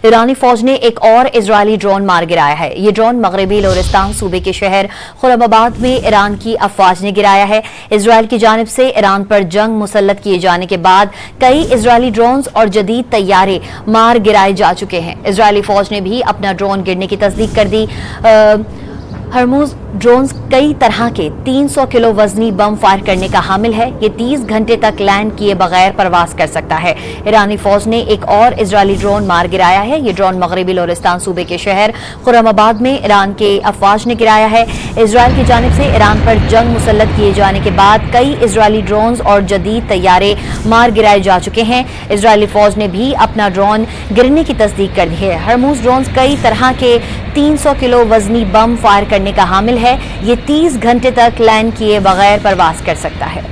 ईरानी फौज ने एक और इजरायली ड्रोन मार गिराया है। ये ड्रोन मगरबी लोरिस्तान सूबे के शहर खुरमाबाद में ईरान की अफवाज ने गिराया है। इजरायल की जानिब से ईरान पर जंग मुसल्लत किए जाने के बाद कई इजरायली ड्रोन्स और जदीद तैयारे मार गिराए जा चुके हैं। इजरायली फौज ने भी अपना ड्रोन गिरने की तस्दीक कर दी। हरमूज ड्रोन्स कई तरह के 300 किलो वजनी बम फायर करने का हामिल है। ये 30 घंटे तक लैंड किए बगैर परवास कर सकता है। ईरानी फौज ने एक और इजरायली ड्रोन मार गिराया है। ये ड्रोन मगरबी लोरिस्तान सूबे के शहर खुरमाबाद में ईरान के अफवाज ने गिराया है। इजरायल की जानिब से ईरान पर जंग मुसल्लत किए जाने के बाद कई इजरायली ड्रोन्स और जदीद तैयारे मार गिराए जा चुके हैं। इजरायली फौज ने भी अपना ड्रोन गिरने की तस्दीक कर दी है। हरमूज ड्रोन्स कई तरह के 300 किलो वजनी बम फायर करने का हामिल है। ये 30 घंटे तक लैंड किए बगैर परवास कर सकता है।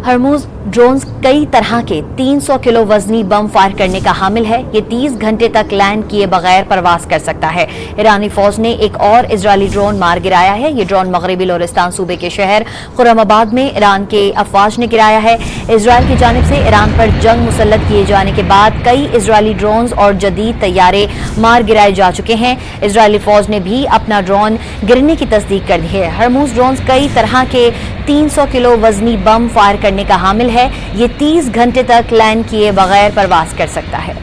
हरमूज ड्रोन्स कई तरह के 300 किलो वजनी बम फायर करने का हामिल है। ये 30 घंटे तक लैंड किए बगैर परवास कर सकता है। ईरानी फौज ने एक और इजरायली ड्रोन मार गिराया है। ये ड्रोन मगरबी लोरिस्तान सूबे के शहर खुरमाबाद में ईरान के अफवाज ने गिराया है। इजरायल की जानिब से ईरान पर जंग मुसल्लत किए जाने के बाद कई इजरायली ड्रोन्स और जदीद तैयारे मार गिराए जा चुके हैं। इजरायली फौज ने भी अपना ड्रोन गिरने की तस्दीक कर दी है। हरमूज ड्रोन्स कई तरह के 300 किलो वजनी बम फायर करने का हामिल है। ये 30 घंटे तक लैंड किए बगैर परवास कर सकता है।